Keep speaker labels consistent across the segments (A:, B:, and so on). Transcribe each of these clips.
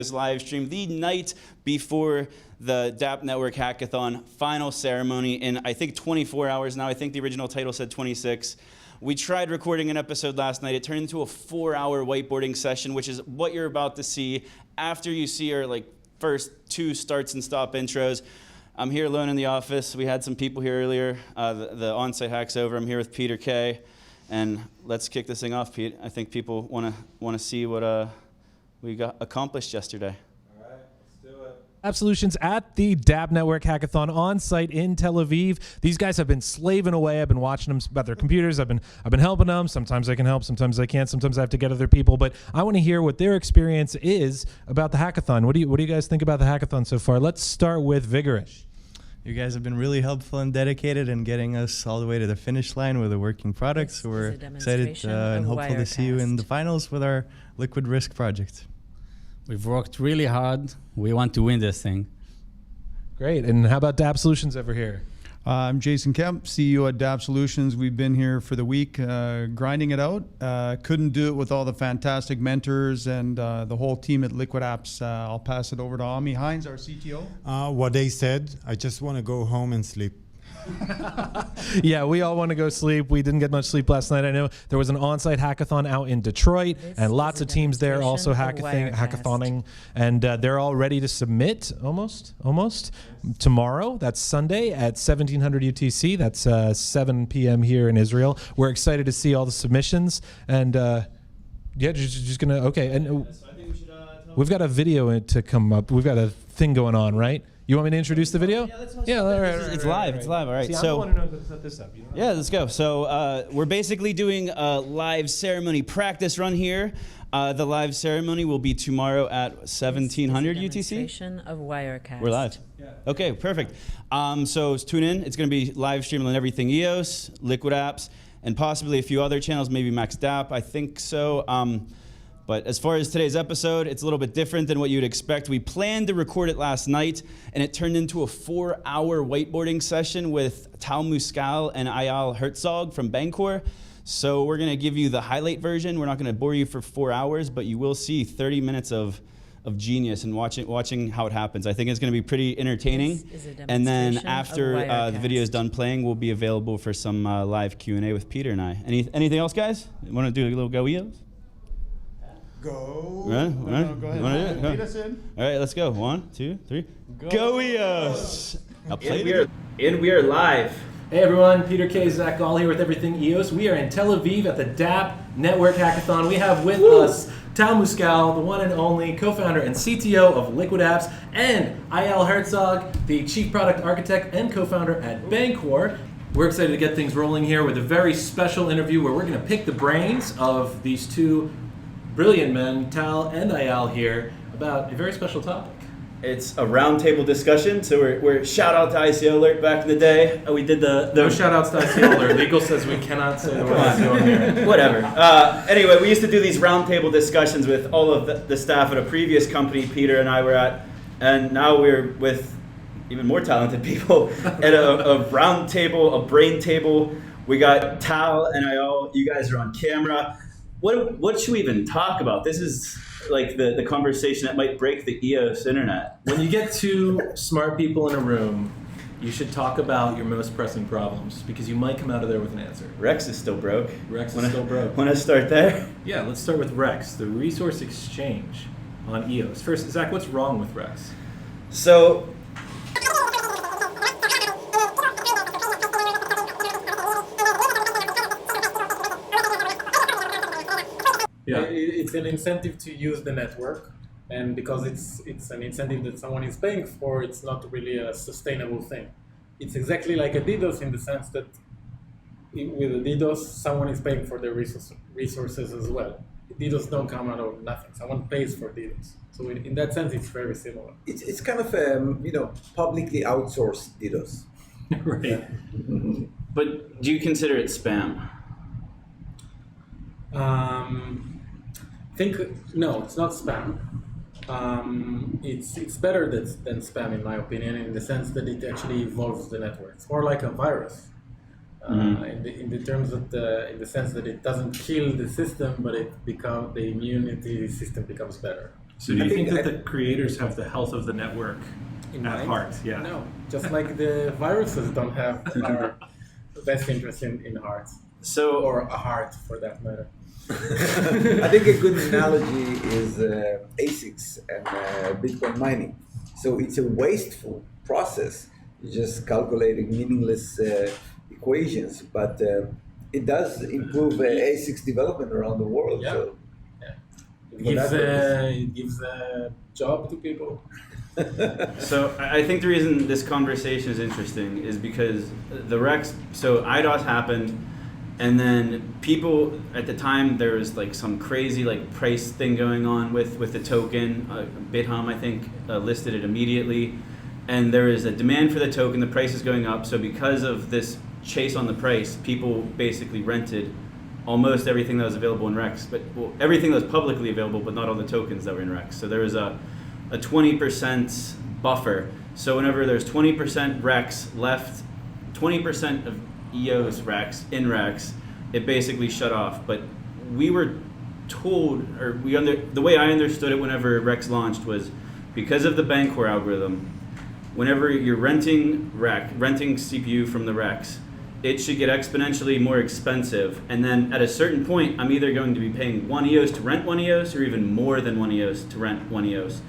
A: This live stream the night before the DAPP Network Hackathon final ceremony in, I think, 24 hours now. I think the original title said 26. We tried recording an episode last night. It turned into a 4-hour whiteboarding session, which is what you're about to see after you see our first 2 starts and stop intros. I'm here alone in the office. We had some people here earlier. The on-site hack's over. I'm here with Peter Keay, and let's kick this thing off, Pete. I think people want to see what we got accomplished yesterday.
B: All right, let's do it.
C: App Solutions at the DAPP Network Hackathon on site in Tel Aviv. These guys have been slaving away. I've been watching them about their computers. I've been helping them. Sometimes I can help, sometimes I can't. Sometimes I have to get other people. But I want to hear what their experience is about the hackathon. What do you guys think about the hackathon so far? Let's start with Vigorish.
D: You guys have been really helpful and dedicated in getting us all the way to the finish line with a working product. So we're excited and hopeful to see you in the finals with our liquid risk project.
E: We've worked really hard. We want to win this thing.
C: Great. And how about DAPP Solutions over here?
F: I'm Jason Kemp, CEO at DAPP Solutions. We've been here for the week grinding it out. Couldn't do it with all the fantastic mentors and the whole team at Liquid Apps. I'll pass it over to Ami Hines, our CTO.
B: What they said, I just want to go home and sleep.
C: Yeah, we all want to go sleep. We didn't get much sleep last night. I know there was an on-site hackathon out in Detroit, and lots of teams there also hackathoning, and they're all ready to submit almost tomorrow. That's Sunday at 1700 UTC. That's 7 p.m. here in Israel. We're excited to see all the submissions, and yeah, just gonna and we've got a video to come up. We've got a thing going on, right? You want me to introduce the video?
A: Yeah, all right, it's live. It's live. All right.
C: See,
A: so,
C: I'm the one who knows how to set this up.
A: yeah, let's go. So we're basically doing a live ceremony practice run here. The live ceremony will be tomorrow at 1700 UTC.
G: Demonstration of Wirecast.
A: We're live. Yeah. Okay, perfect. So tune in. It's going to be live streaming on Everything EOS, Liquid Apps, and possibly a few other channels, maybe Max DAPP. I think so. But as far as today's episode, it's a little bit different than what you'd expect. We planned to record it last night, and it turned into a 4-hour whiteboarding session with Muskal and Eyal Hertzog from Bangkok. So we're going to give you the highlight version. We're not going to bore you for 4 hours, but you will see 30 minutes of genius and watching how it happens. I think it's going to be pretty entertaining. And then after the video is done playing, we'll be available for some live Q&A with Peter and I. Anything else, guys? Want to do a little go EOS?
F: Go.
A: Right?
F: No, go ahead. Lead us in.
A: All right, let's go. 1, 2, 3. Go EOS! We are live.
C: Hey everyone, Peter Keay, Zack, Gall here with Everything EOS. We are in Tel Aviv at the DAPP Network Hackathon. We have with us Muskal, the one and only co-founder and CTO of Liquid Apps, and Eyal Hertzog, the chief product architect and co-founder at Bangkok. We're excited to get things rolling here with a very special interview where we're going to pick the brains of these two brilliant men, Tal and Eyal, here about a very special topic.
A: It's a roundtable discussion, so we're shout out to ICO Alert back in the day. We did the
C: No shout outs to ICO Alert. Legal says we cannot say the word ICO here.
A: Whatever. Anyway, we used to do these roundtable discussions with all of the staff at a previous company Peter and I were at, and now we're with even more talented people at a round table, a brain table. We got Tal and Eyal. You guys are on camera. What should we even talk about? This is like the conversation that might break the EOS internet.
C: When you get two smart people in a room, you should talk about your most pressing problems because you might come out of there with an answer.
A: Rex is still broke.
C: Still broke.
A: Want to start there?
C: Yeah, let's start with Rex, the resource exchange on EOS. First, Zack, what's wrong with Rex?
A: So,
H: yeah. It's an incentive to use the network, and because it's an incentive that someone is paying for, it's not really a sustainable thing. It's exactly like a DDoS in the sense that with a DDoS, someone is paying for their resources as well. DDoS don't come out of nothing. Someone pays for DDoS. So in that sense, it's very similar.
I: It's kind of publicly outsourced DDoS.
C: Right.
I: Yeah.
A: But do you consider it spam?
H: No, it's not spam. It's better than spam in my opinion, in the sense that it actually evolves the network. It's more like a virus. in the terms of in the sense that it doesn't kill the system, but the immunity system becomes better.
J: So do you think that the creators have the health of the network at heart? Yeah.
H: No, just like the viruses don't have our best interest in heart.
A: So,
H: or a heart for that matter.
I: I think a good analogy is ASICs and Bitcoin mining. So it's a wasteful process. You're just calculating meaningless equations, but it does improve ASICs development around the world.
H: Yeah.
I: So.
H: It gives a job to people.
A: So I think the reason this conversation is interesting is because the Rex, so IDOS happened, and then people at the time, there was like some crazy like price thing going on with the token. BitHum, I think, listed it immediately, and there is a demand for the token. The price is going up. So because of this chase on the price, people basically rented almost everything that was available in Rex, but everything that was publicly available, but not all the tokens that were in Rex. So there was a 20% buffer. So whenever there's 20% Rex left, 20% of EOS Rex in Rex, it basically shut off. But we were told, or the way I understood it whenever Rex launched was because of the Bancor algorithm, whenever you're renting CPU from the Rex, it should get exponentially more expensive. And then at a certain point, I'm either going to be paying 1 EOS to rent 1 EOS or even more than 1 EOS to rent 1 EOS.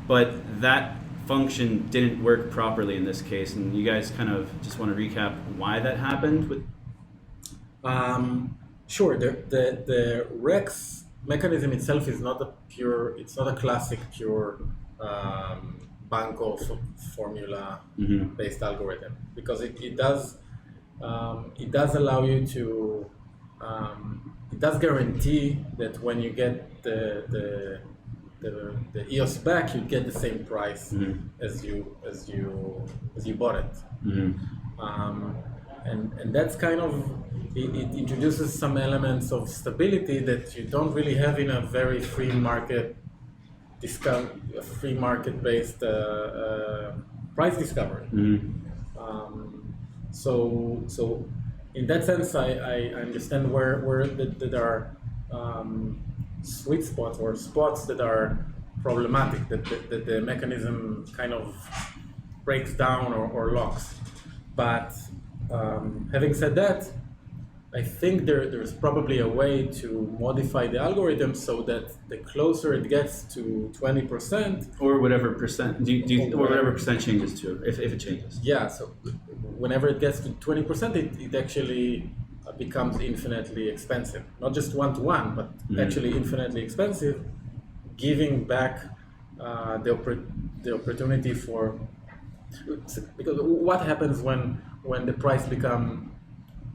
A: But that function didn't work properly in this case. And you guys kind of just want to recap why that happened?
H: Sure, the Rex mechanism itself is not a classic pure Bancor formula based algorithm, because it does allow you to, it does guarantee that when you get the EOS back, you get the same price as you bought it. And that's kind of, it introduces some elements of stability that you don't really have in a very free market based price discovery. So in that sense, I understand where there are sweet spots or spots that are problematic, that the mechanism kind of breaks down or locks. But having said that, I think there's probably a way to modify the algorithm so that the closer it gets to 20%,
A: or whatever percent, or whatever percent changes to, if it changes.
H: Yeah, so whenever it gets to 20%, it actually becomes infinitely expensive. Not just one-to-one, but actually infinitely expensive, giving back the opportunity for, because what happens when the price becomes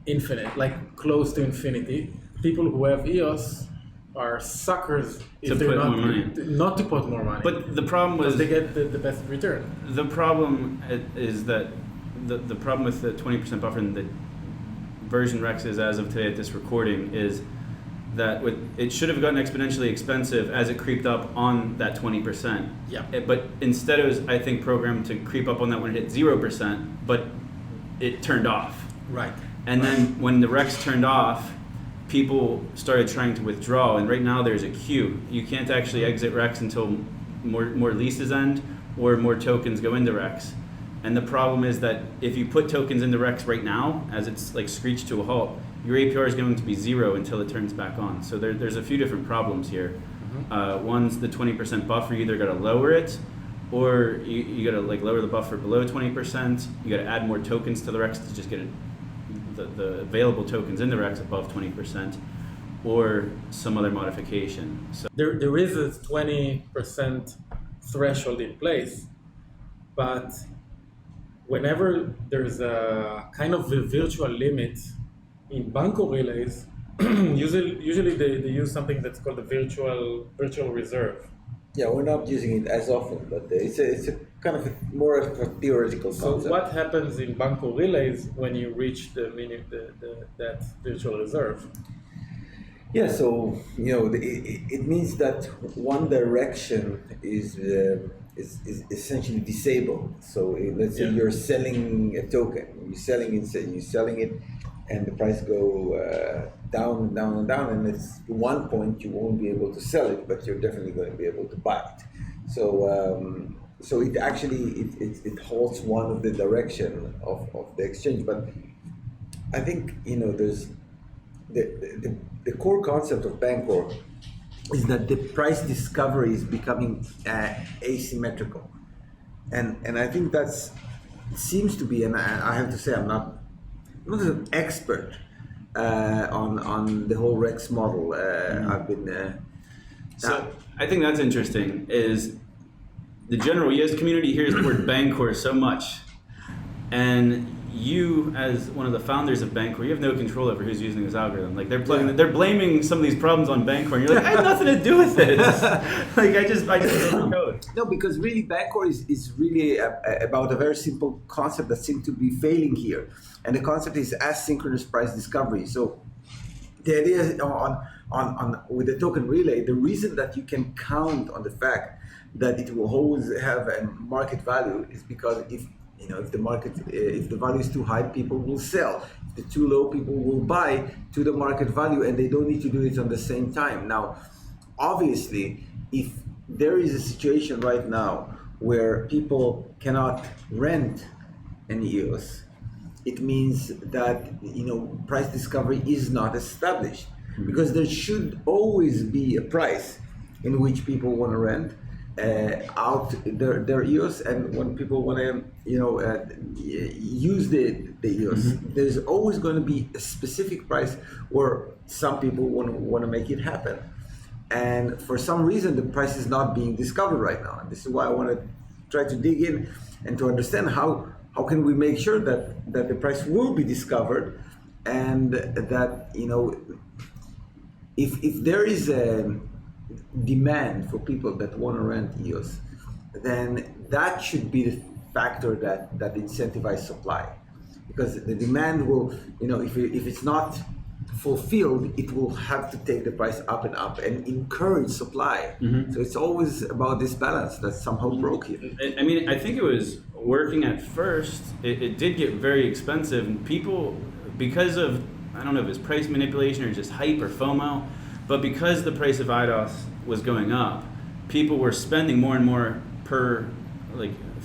H: infinite, like close to infinity? People who have EOS are suckers if they're not to put more money.
A: But the problem was
H: they get the best return.
A: The problem is that the problem with the 20% buffer and the version Rex is as of today at this recording is that it should have gotten exponentially expensive as it creeped up on that 20%.
H: Yeah.
A: But instead it was, I think, programmed to creep up on that when it hit 0%, but it turned off.
H: Right.
A: And then when the Rex turned off, people started trying to withdraw, and right now there's a queue. You can't actually exit Rex until more leases end or more tokens go into Rex. And the problem is that if you put tokens into Rex right now, as it's like screeched to a halt, your APR is going to be 0 until it turns back on. So there's a few different problems here. One's the 20% buffer. You either got to lower it, or you got to like lower the buffer below 20%. You got to add more tokens to the Rex to just get the available tokens in the Rex above 20%, or some other modification. So
H: there is a 20% threshold in place, but whenever there's a kind of a virtual limit in Bancor relays, usually they use something that's called the virtual reserve.
I: Yeah, we're not using it as often, but it's a kind of more of a theoretical concept.
H: So what happens in Bancor relays when you reach that virtual reserve?
I: Yeah, so it means that one direction is essentially disabled. So let's say you're selling a token, you're selling it, and the price go down and down and down, and it's to one point you won't be able to sell it, but you're definitely going to be able to buy it. So it actually it holds one of the direction of the exchange. But I think there's the core concept of Bancor is that the price discovery is becoming asymmetrical, and I think it seems to be. And I have to say I'm not an expert on the whole Rex model. I've been.
A: So I think that's interesting. Is the general EOS community hears the word Bancor so much, and you, as one of the founders of Bancor, you have no control over who's using this algorithm. Like they're blaming some of these problems on Bancor, and you're like, I have nothing to do with this. Like I just wrote the code.
I: No, because really Bancor is really about a very simple concept that seems to be failing here, and the concept is asynchronous price discovery. So the idea is on with the token relay, the reason that you can count on the fact that it will always have a market value is because if the value is too high, people will sell. If it's too low, people will buy to the market value, and they don't need to do it on the same time. Now, obviously, if there is a situation right now where people cannot rent an EOS, it means that price discovery is not established, because there should always be a price in which people want to rent out their EOS, and when people want to use the EOS, there's always going to be a specific price where some people want to make it happen, and for some reason the price is not being discovered right now. And this is why I want to try to dig in and to understand how can we make sure that the price will be discovered, and that if there is a demand for people that want to rent EOS, then that should be the factor that incentivizes supply, because the demand will, if it's not fulfilled, it will have to take the price up and up and encourage supply. So it's always about this balance that's somehow broke here.
A: I mean, I think it was working at first. It did get very expensive, and people, because of, I don't know if it's price manipulation or just hype or FOMO, but because the price of IDOS was going up, people were spending more and more for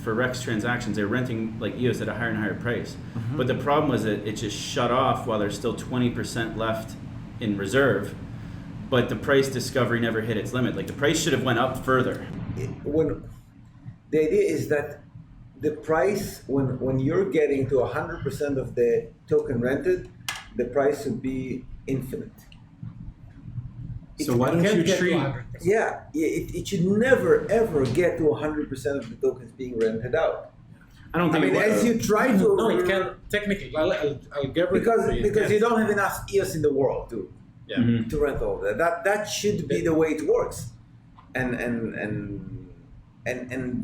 A: Rex transactions. They were renting EOS at a higher and higher price. But the problem was that it just shut off while there's still 20% left in reserve, but the price discovery never hit its limit. The price should have went up further.
I: The idea is that the price, when you're getting to 100% of the token rented, the price would be infinite.
J: So why don't you treat?
I: Yeah, it should never ever get to 100% of the tokens being rented out.
A: I don't think.
I: I mean, as you try to.
H: No, it can technically. I'll get rid of it.
I: Because you don't have enough EOS in the world to rent all that. That should be the way it works, and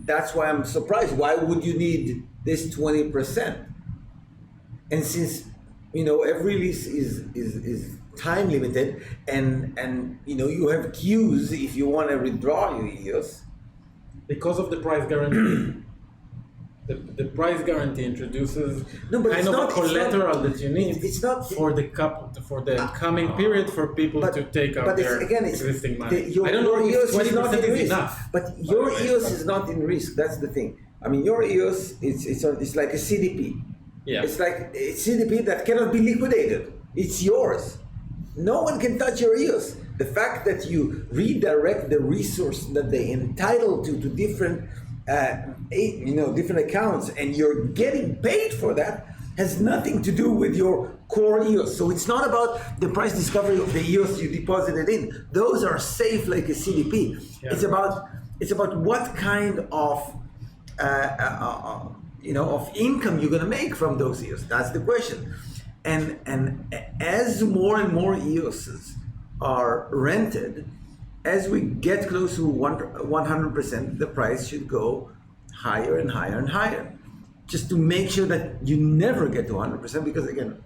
I: that's why I'm surprised. Why would you need this 20%? And since every lease is time limited, and you have queues if you want to withdraw your EOS.
H: Because of the price guarantee. The price guarantee introduces kind of a collateral that you need for the coming period for people to take out their existing money. I don't know if 20% is enough.
I: But your EOS is not in risk. That's the thing. I mean, your EOS it's like a CDP.
H: Yeah.
I: It's like a CDP that cannot be liquidated. It's yours. No one can touch your EOS. The fact that you redirect the resource that they entitled to different, different accounts, and you're getting paid for that, has nothing to do with your core EOS. So it's not about the price discovery of the EOS you deposited in. Those are safe like a CDP. Yeah. It's about what kind of of income you're gonna make from those EOS. That's the question. And as more and more EOSs are rented, as we get close to 100%, the price should go higher and higher and higher, just to make sure that you never get to 100%, because again,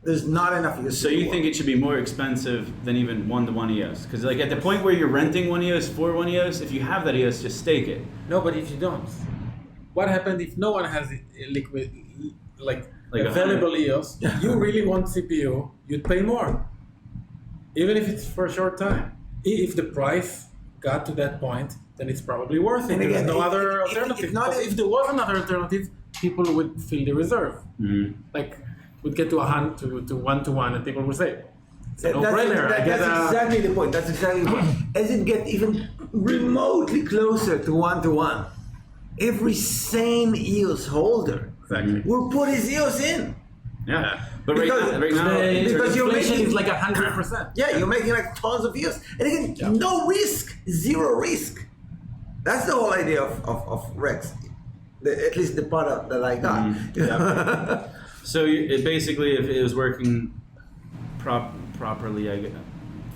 I: there's not enough EOS.
A: So you think it should be more expensive than even one-to-one EOS? Because at the point where you're renting one EOS for one EOS, if you have that EOS, just stake it.
H: No, but if you don't, what happens if no one has a liquid,
A: like
H: available EOS, you really want CPU, you'd pay more, even if it's for a short time. If the price got to that point, then it's probably worth it. There's no other alternative. Because if there was another alternative, people would feel the reserve. Like, we'd get to 1-to-1, and people would say, it's a no-brainer.
I: That's exactly the point. That's exactly the point. As it gets even remotely closer to 1-to-1, every sane EOS holder will put his EOS in.
A: Yeah, but right now,
H: because
A: you're
H: inflation is like 100%.
I: Yeah, you're making like tons of EOS, and again, no risk, zero risk. That's the whole idea of Rex, at least the part that I got.
A: So it basically, if it was working properly,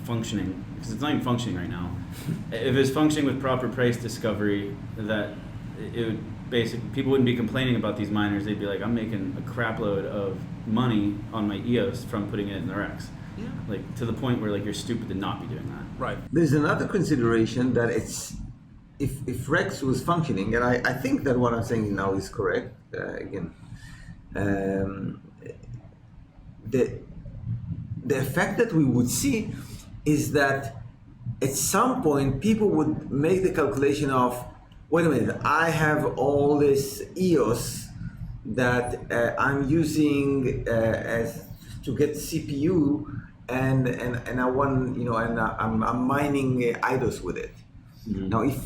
A: functioning, because it's not even functioning right now. If it's functioning with proper price discovery, that it would basically, people wouldn't be complaining about these miners. They'd be like, I'm making a crap load of money on my EOS from putting it in the Rex. Yeah. Like, to the point where like you're stupid to not be doing that.
H: Right.
I: There's another consideration that it's, if Rex was functioning, and I think that what I'm saying now is correct, again, the effect that we would see is that at some point people would make the calculation of, wait a minute, I have all this EOS that I'm using as to get CPU, and I want, and I'm mining IDOS with it. Now, if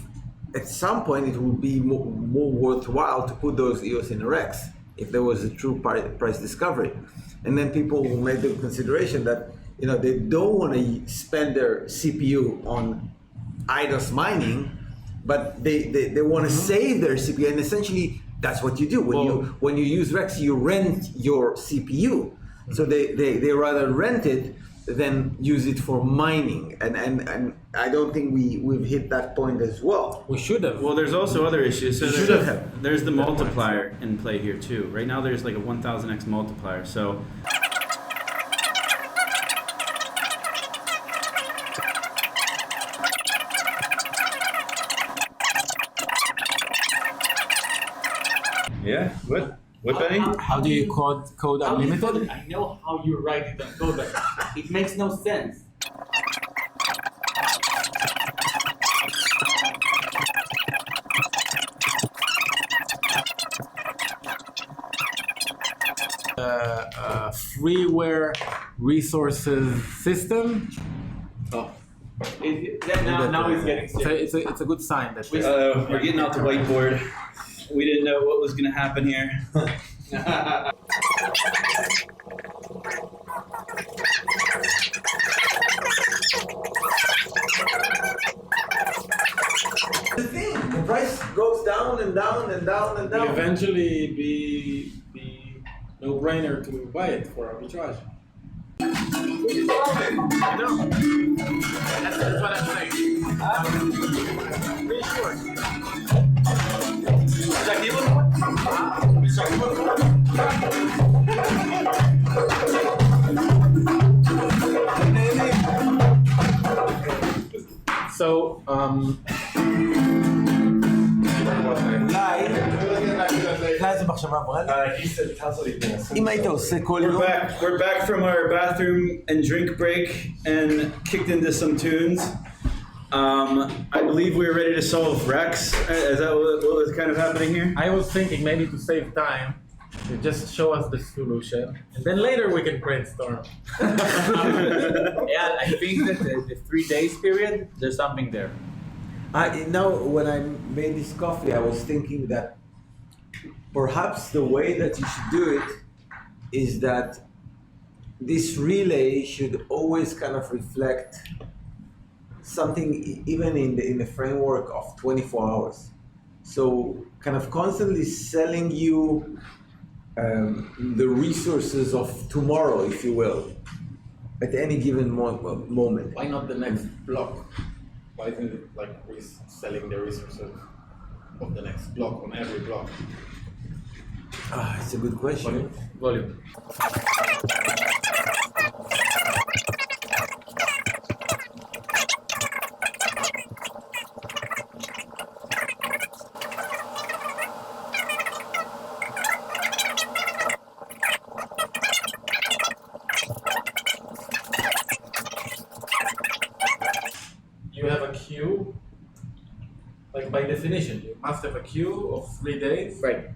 I: at some point it would be more worthwhile to put those EOS in a Rex, if there was a true price discovery, and then people will make the consideration that they don't want to spend their CPU on IDOS mining, but they want to save their CPU, and essentially that's what you do when you use Rex. You rent your CPU, so they rather rent it than use it for mining, and I don't think we've hit that point as well.
H: We should have.
A: Well, there's also other issues. So there's the multiplier in play here too. Right now there's like a 1000x multiplier. So yeah, what Beni?
H: How do you code unlimited?
E: I know how you write it on code, but it makes no sense.
H: Freeware resources system.
E: Oh. Now it's getting serious.
H: It's a good sign that
A: We're getting out the whiteboard. We didn't know what was going to happen here.
I: The thing, the price goes down and down and down and down.
H: will eventually be no-brainer to buy it for arbitrage. I know. That's what I'm saying. I'm pretty sure. So,
A: We're back from our bathroom and drink break and kicked into some tunes. I believe we were ready to solve Rex. Is that what was kind of happening here?
H: I was thinking maybe to save time, to just show us the solution, and then later we can brainstorm.
E: Yeah, I think that the 3 days period, there's something there.
I: Now, when I made this coffee, I was thinking that perhaps the way that you should do it is that this relay should always kind of reflect something even in the framework of 24 hours. So kind of constantly selling you the resources of tomorrow, if you will, at any given moment.
H: Why not the next block? Why isn't it like selling the resources of the next block on every block?
I: It's a good question.
H: Volume. by definition, you must have a queue of 3 days.
K: Right.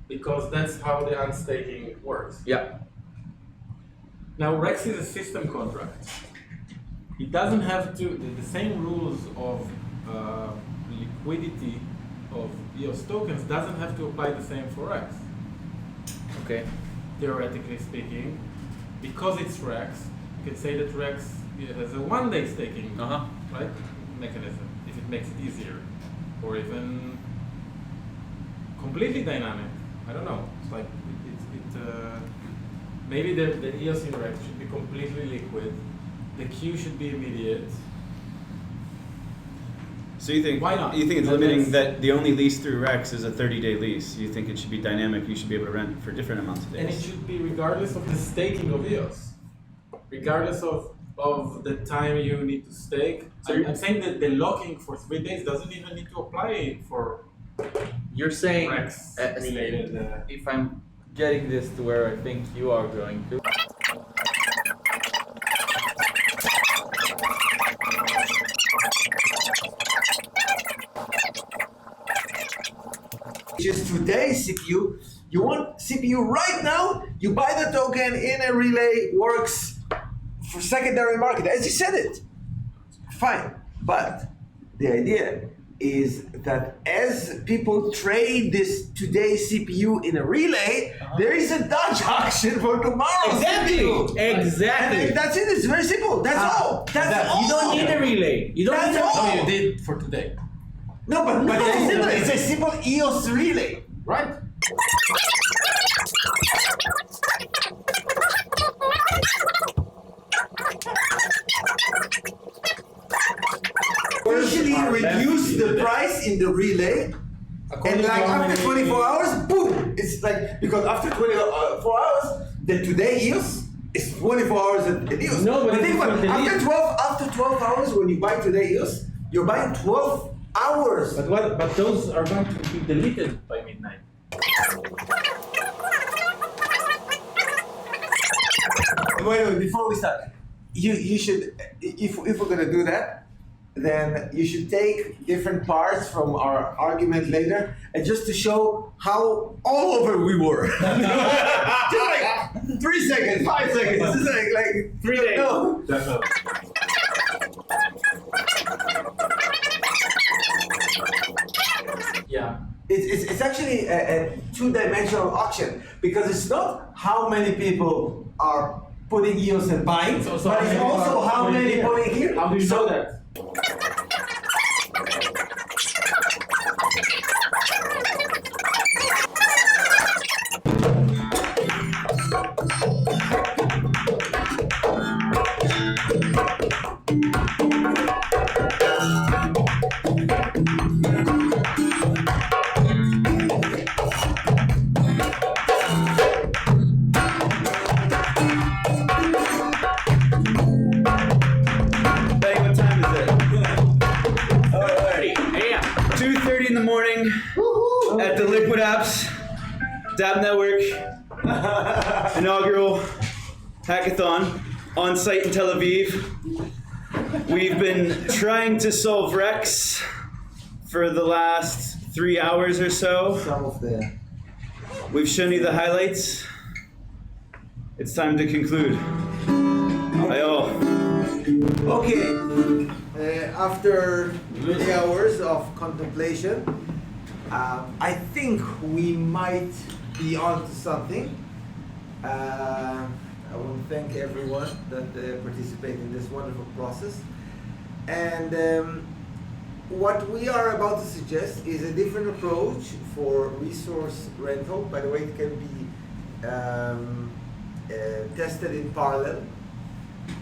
H: Because that's how the unstaking works.
K: Yeah.
H: Now, Rex is a system contract. It doesn't have to, the same rules of liquidity of EOS tokens doesn't have to apply the same for Rex.
K: Okay.
H: Theoretically speaking, because it's Rex, you can say that Rex has a 1 day staking right, mechanism, if it makes it easier, or even completely dynamic. I don't know. It's like maybe the EOS in Rex should be completely liquid. The queue should be immediate.
A: So you think
H: Why not?
A: You think it's
H: No,
A: limiting
H: that's-
A: that the only lease through Rex is a 30-day lease? You think it should be dynamic? You should be able to rent for different amounts of days.
H: And it should be regardless of the staking of EOS, regardless of the time you need to stake. So I'm saying that the locking for 3 days doesn't even need to apply for
K: You're saying,
H: Rex related.
K: if I'm getting this to where I think you are going to.
I: Just today's CPU, you want CPU right now, you buy the token in a relay, works for secondary market, as you said it. Fine, but the idea is that as people trade this today's CPU in a relay, there is a Dutch auction for tomorrow's CPU.
K: Exactly.
I: And that's it, it's very simple, that's all. That's all.
K: You don't need a relay. You don't
I: That's
K: need a
I: all.
H: No, you did for today.
I: No, but it's a simple EOS relay, right? Usually reduce the price in the relay, and like after 24 hours, boom! It's like, because after 24 hours, the today EOS is 24 hours at EOS.
K: No, but
I: think about it,
K: it's
I: after 12 hours, when you buy today EOS, you're buying 12 hours.
H: But those are going to be deleted by midnight.
I: Wait, before we start, you should, if we're gonna do that, then you should take different parts from our argument later, and just to show how all over we were. Just like 3 seconds, 5 seconds. This is like 3 days. No.
H: Yeah.
I: It's actually a two-dimensional auction, because it's not how many people are putting EOS and buying,
H: So
I: but it's also how many putting here.
H: How do you know that?
A: Benny, what time is it? 2:30 in the morning at the Liquid Apps DAPP Network inaugural hackathon on site in Tel Aviv. We've been trying to solve Rex for the last 3 hours or so.
I: Some of the.
A: We've shown you the highlights. It's time to conclude. Eyal.
I: Okay, after many hours of contemplation, I think we might be on to something. I want to thank everyone that participated in this wonderful process. And what we are about to suggest is a different approach for resource rental. By the way, it can be tested in parallel.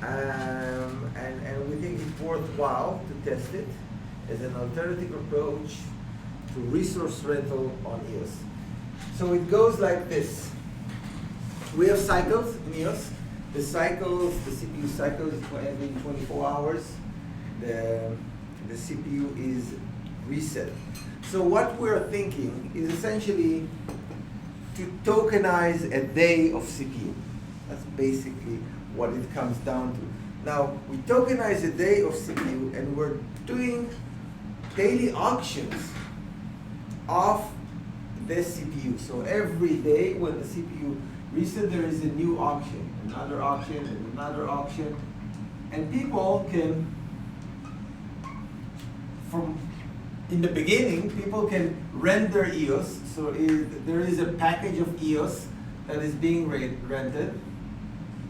I: And we think it's worthwhile to test it as an alternative approach to resource rental on EOS. So it goes like this. We have cycles in EOS. The cycles, the CPU cycle is every 24 hours. The CPU is reset. So what we're thinking is essentially to tokenize a day of CPU. That's basically what it comes down to. Now, we tokenize a day of CPU, and we're doing daily auctions of the CPU. So every day when the CPU resets, there is a new auction, another auction, and another auction. And people can, in the beginning, people can rent their EOS. So there is a package of EOS that is being rented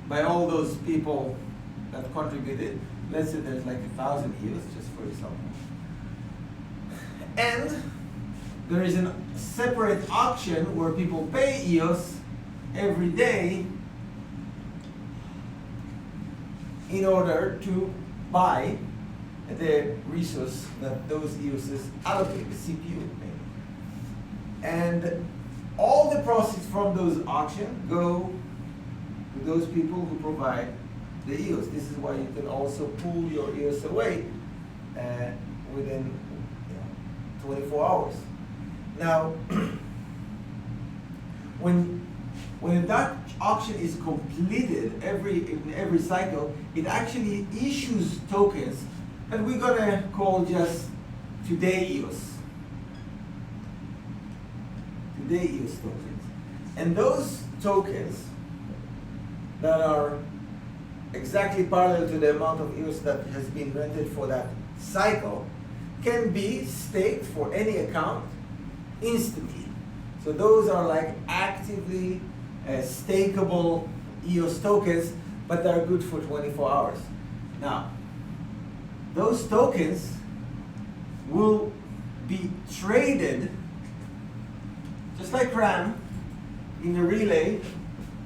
I: by all those people that contributed. Let's say there's like 1,000 EOS, just for example. And there is a separate auction where people pay EOS every day in order to buy the resource that those EOSs allocate, the CPU mainly. And all the proceeds from those auctions go to those people who provide the EOS. This is why you can also pull your EOS away within 24 hours. Now, when that auction is completed in every cycle, it actually issues tokens that we're gonna call just today EOS. Today EOS tokens. And those tokens that are exactly parallel to the amount of EOS that has been rented for that cycle can be staked for any account instantly. So those are like actively stakeable EOS tokens, but they're good for 24 hours. Now, those tokens will be traded just like RAM in a relay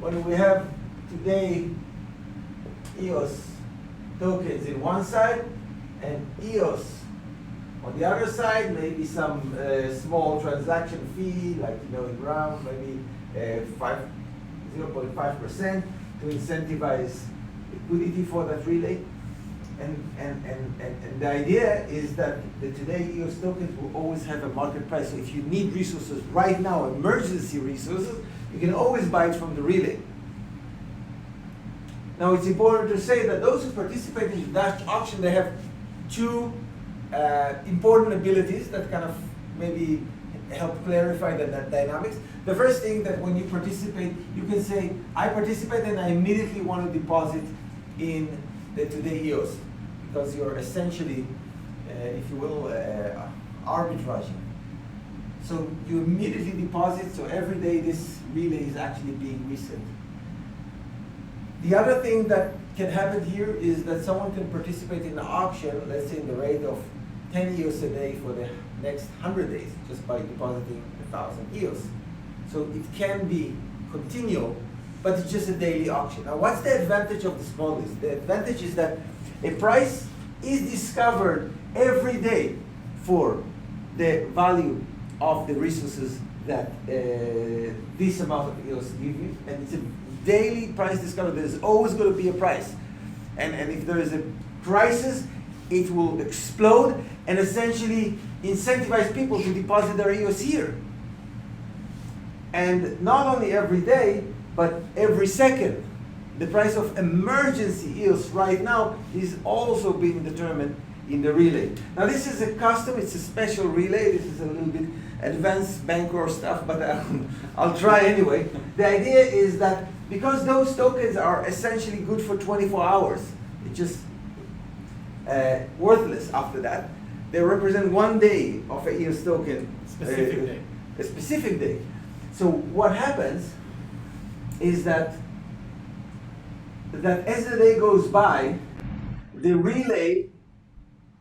I: when we have today EOS tokens in one side and EOS on the other side, maybe some small transaction fee, like in RAM, maybe 0.5% to incentivize liquidity for that relay. And the idea is that the today EOS tokens will always have a market price. So if you need resources right now, emergency resources, you can always buy it from the relay. Now it's important to say that those who participate in the Dash auction, they have two important abilities that kind of maybe help clarify the dynamics. The first thing, that when you participate, you can say, I participate and I immediately want to deposit in the today EOS, because you're essentially, if you will, arbitraging. So you immediately deposit, so every day this relay is actually being reset. The other thing that can happen here is that someone can participate in the auction, let's say in the rate of 10 EOS a day for the next 100 days, just by depositing 1,000 EOS. So it can be continual, but it's just a daily auction. Now, what's the advantage of this model? The advantage is that a price is discovered every day for the value of the resources that this amount of EOS give you, and it's a daily price discovered. There's always going to be a price, and if there is a crisis, it will explode and essentially incentivize people to deposit their EOS here. And not only every day, but every second. The price of emergency EOS right now is also being determined in the relay. Now this is a custom, it's a special relay. This is a little bit advanced Bancor stuff, but I'll try anyway. The idea is that because those tokens are essentially good for 24 hours, it's just worthless after that. They represent 1 day of a EOS token.
H: Specific day.
I: A specific day. So what happens is that as the day goes by, the relay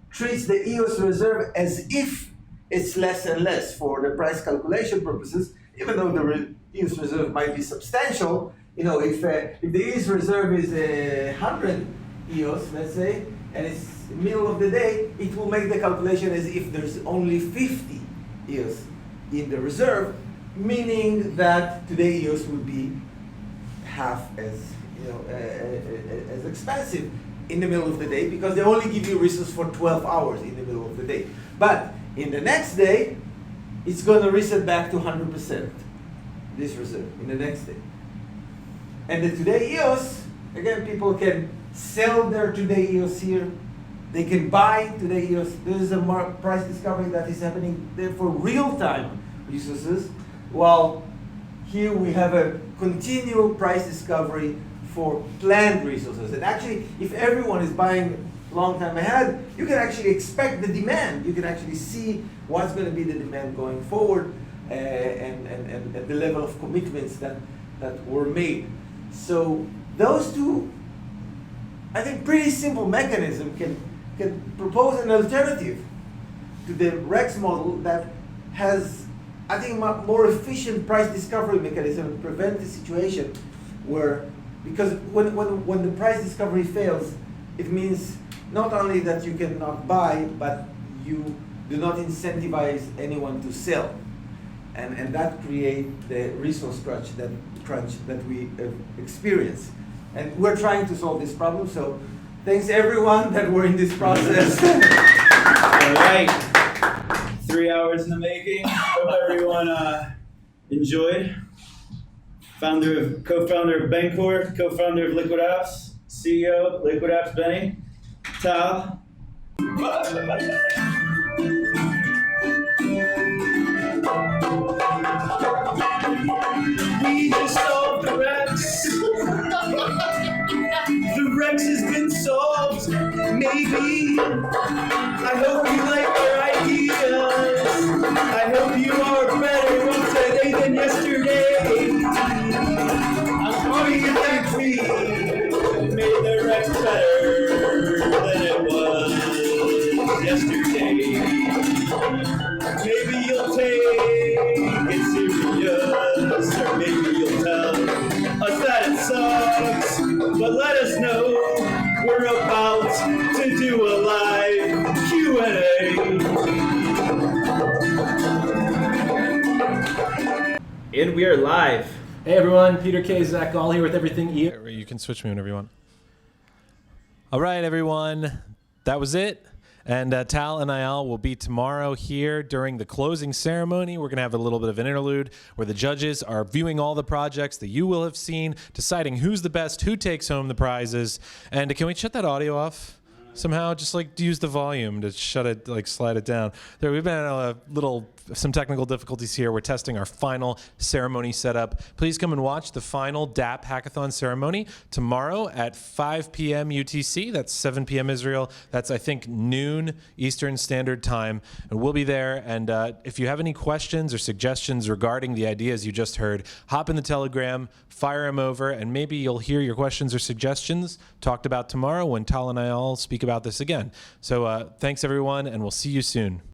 I: treats the EOS reserve as if it's less and less for the price calculation purposes, even though the EOS reserve might be substantial. If the EOS reserve is 100 EOS, let's say, and it's the middle of the day, it will make the calculation as if there's only 50 EOS in the reserve, meaning that today EOS would be half as as expensive in the middle of the day, because they only give you resources for 12 hours in the middle of the day. But in the next day, it's going to reset back to 100%, this reserve, in the next day. And the today EOS, again, people can sell their today EOS here
L: They can buy today EOS. There's a price discovery that is happening there for real-time resources, while here we have a continual price discovery for planned resources. And actually, if everyone is buying long time ahead, you can actually expect the demand. You can actually see what's going to be the demand going forward and the level of commitments that were made. So those two, I think, pretty simple mechanism can propose an alternative to the Rex model that has, I think, more efficient price discovery mechanism and prevent the situation where, because when the price discovery fails, it means not only that you cannot buy, but you do not incentivize anyone to sell. And that creates the resource crunch that we experience. And we're trying to solve this problem, so thanks everyone that were in this process.
A: All right, 3 hours in the making. Hope everyone enjoyed. Co-founder of Bancor, co-founder of Liquid Apps, CEO, Liquid Apps, Beni, Tal.
M: We just solved the Rex. The Rex has been solved. Maybe. I hope you like our ideas. I hope you are better today than yesterday. I'm confident we made the Rex better than it was yesterday. Maybe you'll take it serious, or maybe you'll tell us that it sucks. But let us know, we're about to do a live Q&A.
A: And we are live.
N: Hey everyone, Peter Keay, Zack, Gall here with Everything EOS.
C: You can switch me whenever you want. All right, everyone, that was it. And Tal and Eyal will be tomorrow here during the closing ceremony. We're going to have a little bit of an interlude where the judges are viewing all the projects that you will have seen, deciding who's the best, who takes home the prizes. And can we shut that audio off? Somehow just like use the volume to shut it, like slide it down. There, we've been at some technical difficulties here. We're testing our final ceremony setup. Please come and watch the final DAPP Hackathon ceremony tomorrow at 5 p.m. UTC. That's 7 p.m. Israel. That's, I think, noon Eastern Standard Time. And we'll be there. And if you have any questions or suggestions regarding the ideas you just heard, hop in the Telegram, fire them over, and maybe you'll hear your questions or suggestions talked about tomorrow when Tal and I all speak about this again. So thanks, everyone, and we'll see you soon.